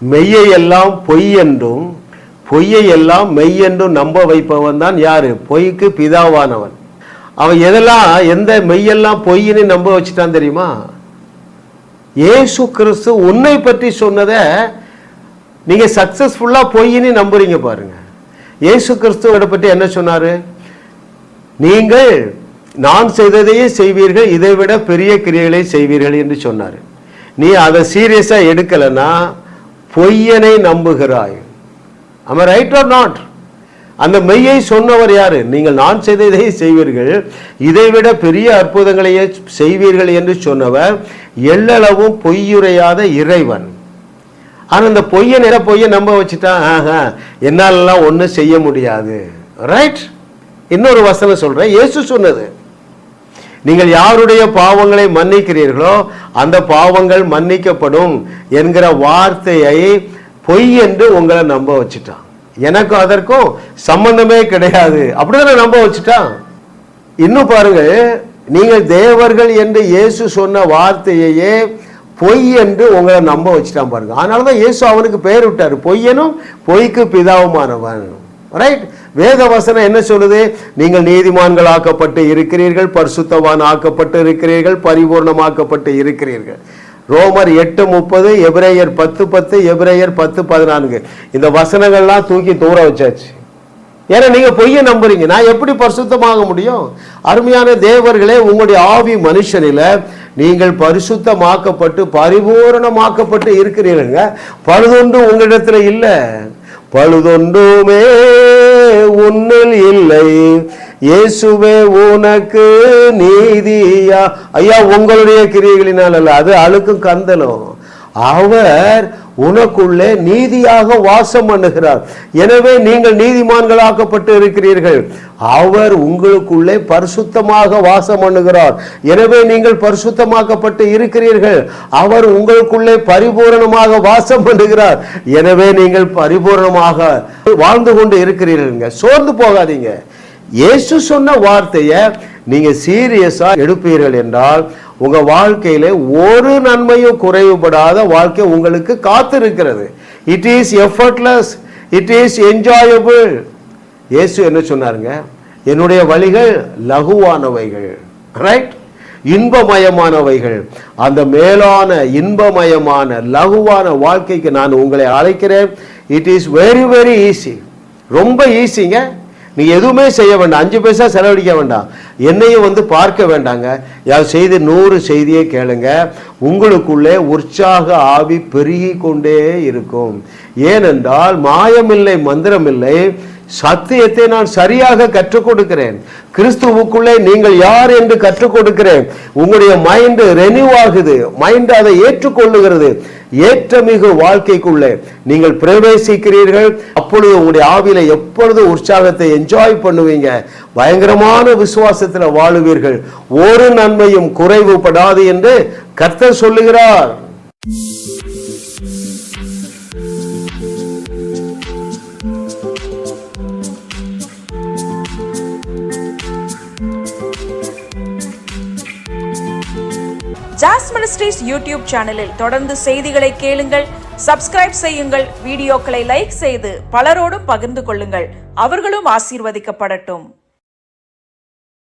மெய்யை எல்லாம் பொய் என்றும் பொய்யை எல்லாம் மெய் என்றும் நம்ப வைப்பவன் தான் யாரு? பொய்க்கு பிதாவானவன். அவன் எதெல்லாம் எந்த மெய்யெல்லாம் பொய்ன்னு நம்ப வச்சுட்டான் தெரியுமா? இயேசு கிறிஸ்து உன்னை பற்றி சொன்னதை நீங்க சக்சஸ்ஃபுல்லா பொய்ன்னு நம்புறீங்க பாருங்க. இயேசு கிறிஸ்துவை பற்றி என்ன சொன்னாரு? நீங்கள் நான் செய்ததையே செய்வீர்கள், இதை விட பெரிய கிரியைகளை செய்வீர்கள் என்று சொன்னார். நீ அதை சீரியஸா எடுக்கலன்னா பொய்யனை நம்புகிறாய். am I right or not? அந்த மெய்யை சொன்னவர் யாரு? நீங்கள் நான் செய்ததை செய்வீர்கள், இதை விட பெரிய அற்புதங்களையே செய்வீர்கள் என்று சொன்னவர் எள்ளளவும் பொய்யுரையாத இறைவன். ஆனா அந்த பொய்யை நம்ப வச்சுட்டான். என்னாலெல்லாம் ஒன்றும் செய்ய முடியாது. ரைட்? இன்னொரு வசனம் சொல்றேன், இயேசு சொன்னது, நீங்கள் யாருடைய பாவங்களை மன்னிக்கிறீர்களோ அந்த பாவங்கள் மன்னிக்கப்படும் என்கிற வார்த்தையை பொய் என்று உங்களை நம்ப வச்சுட்டான். எனக்கும் அதற்கும் சம்பந்தமே கிடையாது அப்படிதானே நம்ப வச்சுட்டான். இன்னும் பாருங்க, நீங்கள் தேவர்கள் என்று இயேசு சொன்ன வார்த்தையே பொய் என்று உங்களை நம்ப வச்சுட்டான் பாருங்க. அதனாலதான் இயேசு அவனுக்கு பெயர் விட்டாரு, பொய்யனும் பொய்க்கு பிதாவுமானவன். ரைட்? வேத வசனம் என்ன சொல்லுது? நீங்கள் நீதிமான்கள் ஆக்கப்பட்டு இருக்கிறீர்கள், பரிசுத்தவான் ஆக்கப்பட்டு இருக்கிறீர்கள், பரிபூர்ணமாக்கப்பட்டு இருக்கிறீர்கள். ரோமர் 8:30, எபிரேயர் 10:10, எபிரேயர் 10:14 இந்த வசனங்கள்லாம் தூக்கி தூர வச்சாச்சு. ஏன்னா நீங்க பொய்யை நம்புறீங்க. நான் எப்படி பரிசுத்தமாக முடியும்? அருமையான தேவர்களே, உங்களுடைய ஆவி மனுஷனில நீங்கள் பரிசுத்தமாக்கப்பட்டு பரிபூரணமாக்கப்பட்டு இருக்கிறீர்கள். பழுதொன்று உங்களிடத்துல இல்ல, பழுதொன்றுமே உன்னில் இல்லை, இயேசுவே உனக்கு நீதியா. ஐயா, உங்களுடைய கிரியைகளினால் அல்ல, அது அழுக்கும் கந்தலும். அவர் உனக்குள்ளே நீதியாக வாசம் பண்ணுகிறார். எனவே நீங்கள் நீதிமான்களாக்கப்பட்டு இருக்கிறீர்கள். அவர் உங்களுக்குள்ளே பரிசுத்தமாக வாசம் பண்ணுகிறார். எனவே நீங்கள் பரிசுத்தமாக்கப்பட்டு இருக்கிறீர்கள். அவர் உங்களுக்குள்ளே பரிபூரணமாக வாசம் பண்ணுகிறார். எனவே நீங்கள் பரிபூரணமாக வாழ்ந்து கொண்டு இருக்கிறீர்கள். சோர்ந்து போகாதீங்க. இயேசு சொன்ன வார்த்தையை நீங்க சீரியஸா எடுப்பீர்கள் என்றால் உங்க வாழ்க்கையில ஒரு நன்மையும் குறைவுபடாத வாழ்க்கை உங்களுக்கு காத்திருக்கிறது. It is effortless, it is enjoyable. இயேசு என்ன சொன்னாருங்க? என்னுடைய வழிகள் லகுவானவைகள், ரைட், இன்பமயமானவைகள். அந்த மேலான இன்பமயமான லகுவான வாழ்க்கைக்கு நான் உங்களை அழைக்கிறேன். It is very very easy, ரொம்ப ஈஸிங்க. நீங்க எதுவுமே செய்ய வேண்டாம், 5 பைசா செலவழிக்க வேண்டாம், என்னையும் பார்க்க வேண்டாங்க. செய்தி 100 செய்தியை கேளுங்க, உங்களுக்குள்ளே உற்சாக ஆவி பெருகி கொண்டே இருக்கும். ஏனென்றால் மாயமில்லை, மந்திரமில்லை, சத்தியத்தை நான் சரியாக கற்றுக் கொடுக்கிறேன். கிறிஸ்துவுக்குள்ளே நீங்கள் யார் என்று கற்றுக் கொடுக்கிறேன். உங்களுடைய மைண்ட் ரெனியூ ஆகுது, மைண்ட் அதை ஏற்றுக்கொள்ளுகிறது. ஏற்றமிகு வாழ்க்கைக்குள்ளே நீங்கள் பிரவேசிக்கிறீர்கள். அப்பொழுது உங்களுடைய ஆவியில எப்பொழுது உற்சாகத்தை என்ஜாய் பண்ணுவீங்க. பயங்கரமான விசுவாசத்தில் வாழுவீர்கள். ஒரு நன்மையும் குறைவுபடாது என்று கர்த்தர் சொல்லுகிறார். ஜாஸ் மினிஸ்ட்ரீஸ் யூடியூப் சேனலில் தொடர்ந்து செய்திகளை கேளுங்கள், சப்ஸ்கிரைப் செய்யுங்கள், வீடியோக்களை லைக் செய்து பலரோடும் பகிர்ந்து கொள்ளுங்கள். அவர்களும் ஆசீர்வதிக்கப்படட்டும்.